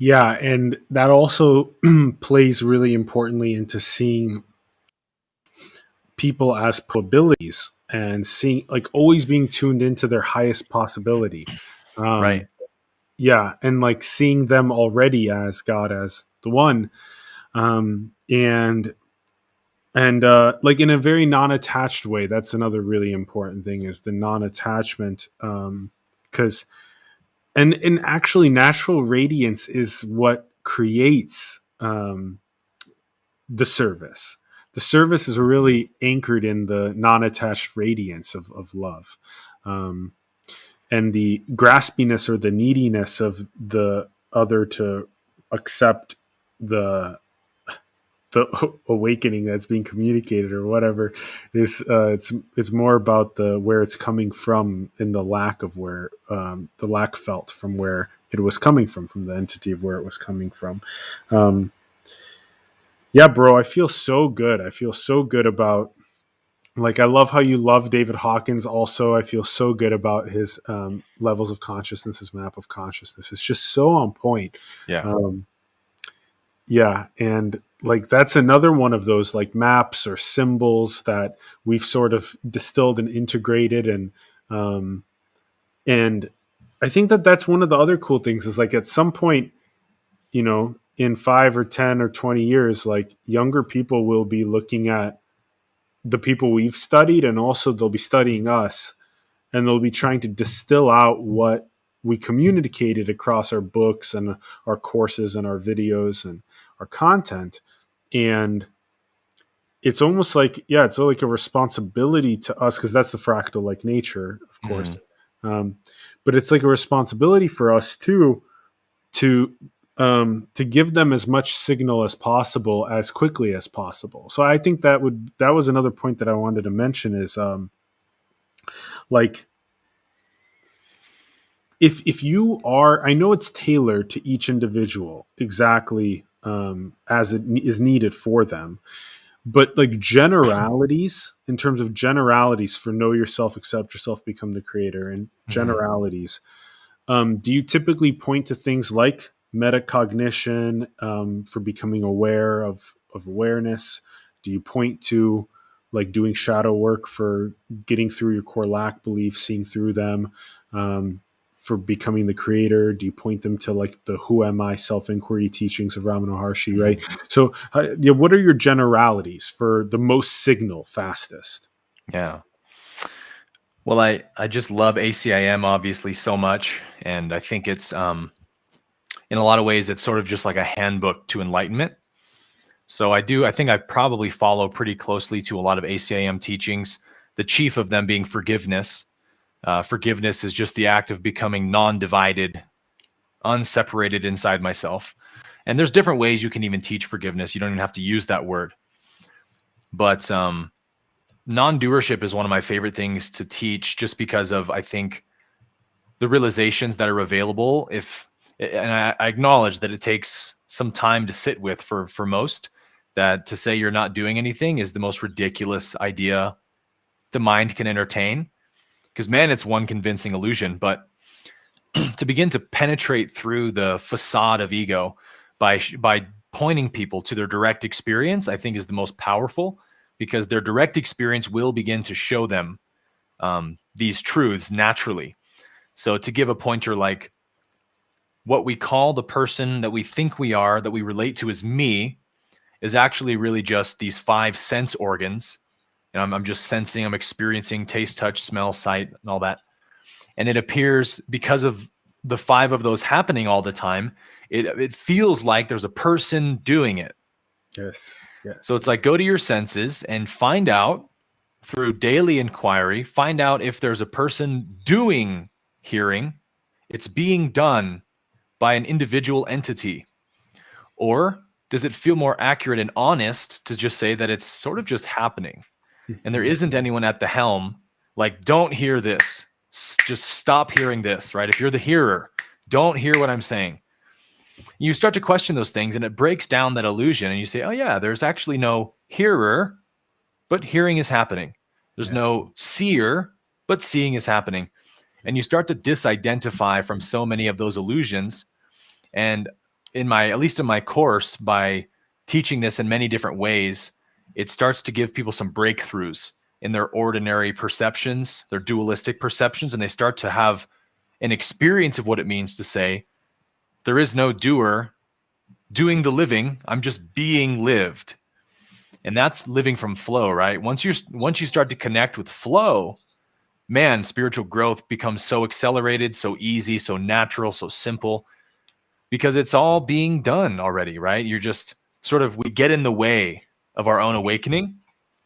Yeah, and that also plays really importantly into seeing people as probabilities and seeing like always being tuned into their highest possibility. Right. Um, yeah, and like seeing them already as God, as the one, and like in a very non-attached way. That's another really important thing, is the non-attachment, because and actually natural radiance is what creates the service. The service is really anchored in the non-attached radiance of love, um, and the graspiness or the neediness of the other to accept the awakening that's being communicated or whatever is it's more about the where it's coming from, in the lack of where the lack felt from where it was coming from the entity of where it was coming from. um, yeah, bro, I feel so good. I feel so good about, like, I love how you love David Hawkins. Also, I feel so good about his levels of consciousness, his map of consciousness. It's just so on point. Yeah. um, yeah, and like that's another one of those like maps or symbols that we've sort of distilled and integrated, um, and I think that that's one of the other cool things is like at some point, in 5 or 10 or 20 years, like younger people will be looking at the people we've studied, and also they'll be studying us, and they'll be trying to distill out what we communicated across our books and our courses and our videos and our content. And it's almost like, yeah, it's like a responsibility to us, because that's the fractal like nature, of course. Mhm. But it's like a responsibility for us too, to to give them as much signal as possible as quickly as possible. So I think that was another point that I wanted to mention is like if you are, I know it's tailored to each individual exactly as it is needed for them, but like generalities, in terms of generalities for know yourself, accept yourself, become the creator, and Mhm. generalities, do you typically point to things like metacognition, for becoming aware of awareness? Do you point to like doing shadow work for getting through your core lack beliefs, seeing through them, for becoming the creator? Do you point them to like the who am I self inquiry teachings of Ramana Maharshi, right? Mhm. So, yeah, what are your generalities for the most signal fastest? Yeah. Well, I just love ACIM obviously so much, and I think it's in a lot of ways it's sort of just like a handbook to enlightenment. So I think I probably follow pretty closely to a lot of ACIM teachings, the chief of them being forgiveness. Forgiveness is just the act of becoming non-divided, unseparated inside myself. And there's different ways you can even teach forgiveness. You don't even have to use that word. But non-doership is one of my favorite things to teach, just because of, I think, the realizations that are available. And I acknowledge that it takes some time to sit with for most, that to say you're not doing anything is the most ridiculous idea the mind can entertain, because man, it's one convincing illusion. But to begin to penetrate through the facade of ego by pointing people to their direct experience, I think is the most powerful, because their direct experience will begin to show them these truths naturally. So to give a pointer, like what we call the person that we think we are, that we relate to as me, is actually really just these 5 sense organs. And I'm just sensing, I'm experiencing taste, touch, smell, sight, and all that. And it appears, because of the 5 of those happening all the time, it feels like there's a person doing it. Yes, So yes. it's like, go to your senses and find out through daily inquiry, find out if there's a person doing hearing. It's being done by an individual entity. Or does it feel more accurate and honest to just say that it's sort of just happening, and there isn't anyone at the helm, like, don't hear this, just stop hearing this, right? If you're the hearer, don't hear what I'm saying. You start to question those things, and it breaks down that illusion, and you say, oh yeah, there's actually no hearer, but hearing is happening. There's Yes. no seer, but seeing is happening. And you start to disidentify from so many of those illusions. And at least in my course, by teaching this in many different ways, it starts to give people some breakthroughs in their ordinary perceptions, their dualistic perceptions, and they start to have an experience of what it means to say, there is no doer doing the living, I'm just being lived. And that's living from flow, right? Once you start to connect with flow, man, spiritual growth becomes so accelerated, so easy, so natural, so simple, because it's all being done already, right? You're just sort of, we get in the way of our own awakening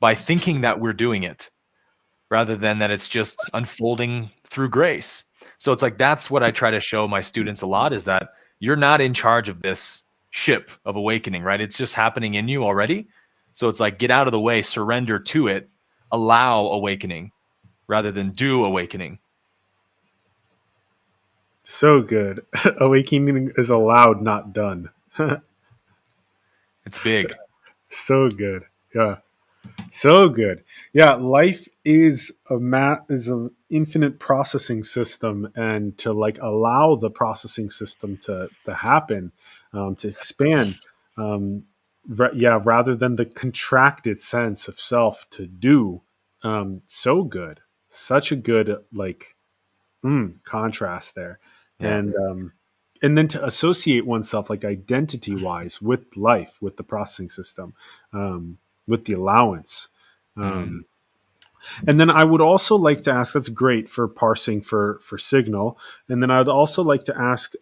by thinking that we're doing it rather than that it's just unfolding through grace. So it's like, that's what I try to show my students a lot, is that you're not in charge of this ship of awakening, right? It's just happening in you already. So it's like, get out of the way, surrender to it, allow awakening rather than do awakening. So good. Awakening is allowed, not done. It's big. So good. Yeah. So good. Yeah, life is is an infinite processing system, and to like allow the processing system to happen, to expand, yeah, rather than the contracted sense of self to do. So good. Such a good like contrast there. Yeah. And then to associate oneself like identity wise with life, with the processing system, with the allowance. Mm. um, and then I would also like to ask, that's great for parsing for signal, and then I'd also like to ask,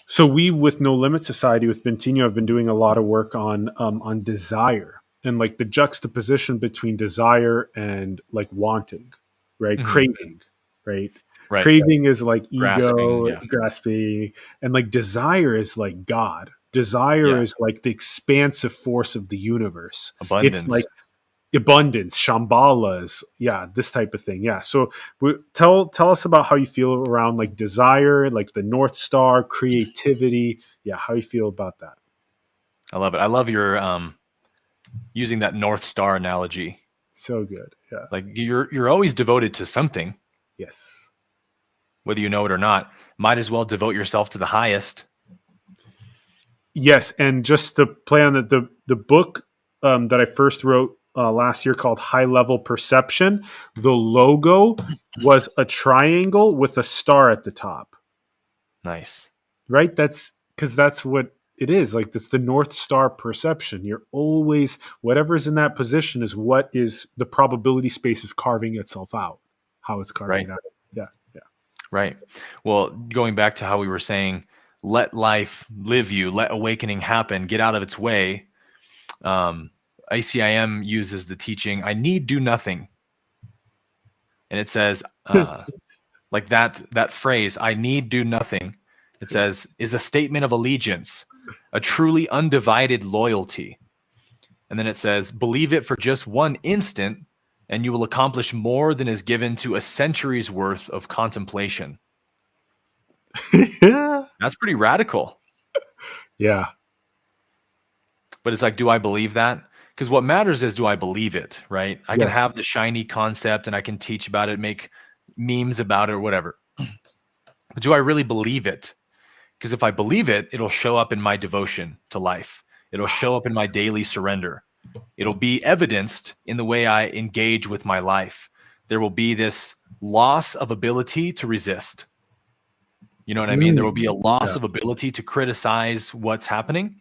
so we with No Limit Society with Bentino have been doing a lot of work on desire, and like the juxtaposition between desire and like wanting, right? Mm-hmm. Craving, right? Right. Craving is like Grasping. ego, Yeah. grasping, and like desire is like God. Desire Yeah. is like the expansive force of the universe. It's like Abundance. abundance, Shambhalas, yeah, this type of thing. Yeah. So tell us about how you feel around like desire, like the North Star, creativity. Yeah, how you feel about that. I love it. I love your using that North Star analogy. So good. Yeah. Like, you're always devoted to something, Yes. whether you know it or not. Might as well devote yourself to the highest. Yes, and just to play on the book that I first wrote last year called High Level Perception, the logo was a triangle with a star at the top. Nice. Right? That's because that's what it is. Like, that's the North Star perception. You're always, whatever's in that position is what is the probability space is carving itself out, how it's carving Right. it out. Yeah. Yeah. Right. Well, going back to how we were saying, let life live you, let awakening happen, get out of its way. ACIM uses the teaching, I need do nothing. And it says, like that phrase, I need do nothing, it says, is a statement of allegiance, a truly undivided loyalty. And then it says, believe it for just one instant, and you will accomplish more than is given to a century's worth of contemplation. Yeah. That's pretty radical. Yeah. But it's like, do I believe that? Because what matters is, do I believe it, right? I can Yes. have the shiny concept and I can teach about it, make memes about it or whatever. But do I really believe it? Because if I believe it, it'll show up in my devotion to life. It'll show up in my daily surrender. It'll be evidenced in the way I engage with my life. There will be this loss of ability to resist. You know what I mean? There will be a loss of ability to criticize what's happening,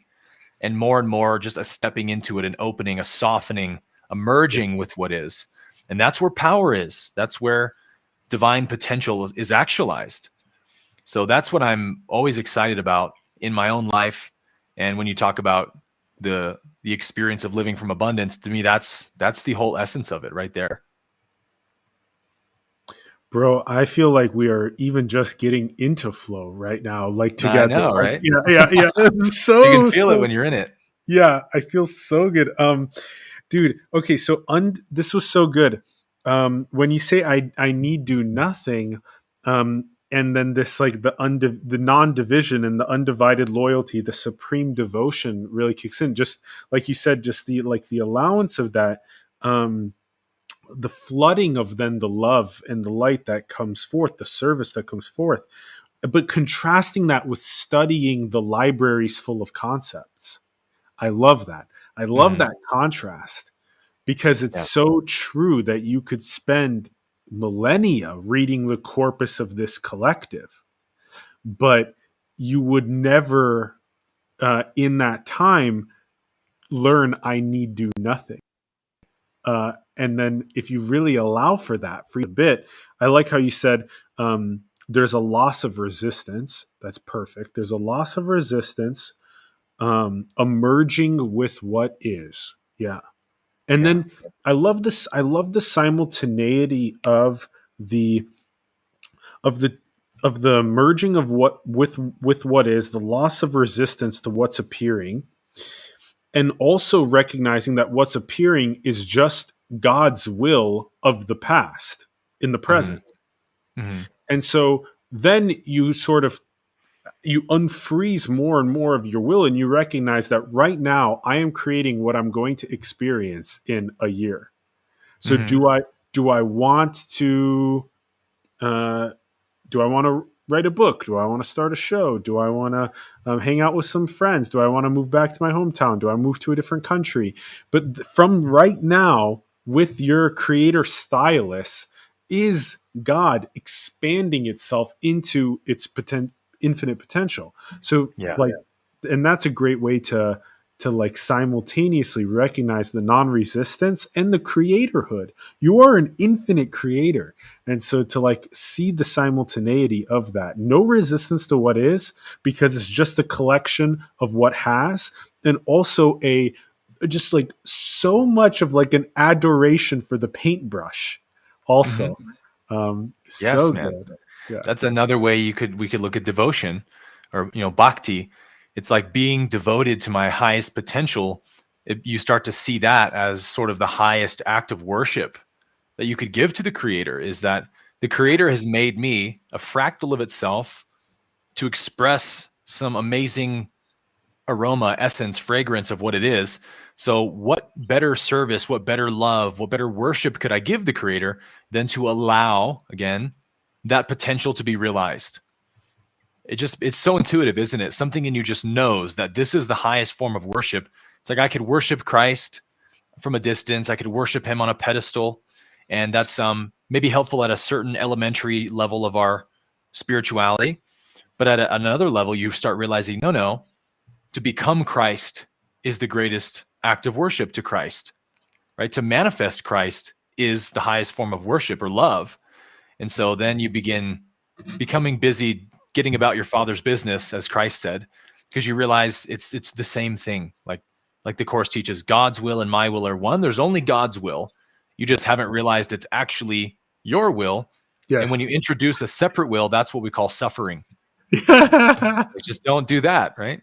and more just a stepping into it, an opening, a softening, a merging with what is. And that's where power is. That's where divine potential is actualized. So that's what I'm always excited about in my own life. And when you talk about the experience of living from abundance, to me, that's the whole essence of it right there. Bro, I feel like we are even just getting into flow right now, like together. I know, like, right? yeah. It's so, You can feel it when you're in it. Yeah, I feel so good. Dude, okay, so this was so good. When you say I need do nothing, and then this like the non-division and the undivided loyalty, the supreme devotion really kicks in. Just like you said, just the like the allowance of that, the flooding of then the love and the light that comes forth, the service that comes forth. but contrasting that with studying the libraries full of concepts. I love that. I love Mhm. that contrast because it's Yeah. so true that you could spend millennia reading the corpus of this collective, but you would never, in that time, learn I need do nothing. And then if you really allow for that for a bit, I like how you said there's a loss of resistance. That's perfect. There's a loss of resistance, emerging with what is. Yeah. And Yeah. then I love this. I love the simultaneity the of the of the merging of what with what is, the loss of resistance to what's appearing, and also recognizing that what's appearing is just God's will of the past in the Mhm. present. Mhm. And so then you sort of you unfreeze more and more of your will, and you recognize that right now I am creating what I'm going to experience in a year. So Mhm. do I want to uh, do I want to write a book? Do I want to start a show? Do I want to hang out with some friends? Do I want to move back to my hometown? Do I move to a different country? But from right now, with your creator stylus, is God expanding itself into its infinite potential. So, Yeah. like, and that's a great way to like simultaneously recognize the non-resistance and the creatorhood. You are an infinite creator, and so to like see the simultaneity of that, no resistance to what is, because it's just a collection of what has, and also a just like so much of like an adoration for the paintbrush. Mhm. Also, so Yes, man. good. Yeah. That's another way we could look at devotion, or bhakti. It's like being devoted to my highest potential. You start to see that as sort of the highest act of worship that you could give to the creator, is that the creator has made me a fractal of itself to express some amazing aroma, essence, fragrance of what it is. So what better service, what better love, what better worship could I give the creator than to allow, again, that potential to be realized? It's so intuitive, isn't it? Something in you just knows that this is the highest form of worship. It's like I could worship Christ from a distance. I could worship him on a pedestal. And that's maybe helpful at a certain elementary level of our spirituality. But at another level, you start realizing, no, to become Christ is the greatest act of worship to Christ, right? To manifest Christ is the highest form of worship or love. And so then you begin becoming busy getting about your father's business, as Christ said, because you realize it's the same thing. Like the course teaches, God's will and my will are one. There's only God's will. You just haven't realized it's actually your will. And when Yes. you introduce a separate will, that's what we call suffering. Yeah. We just don't do that, right?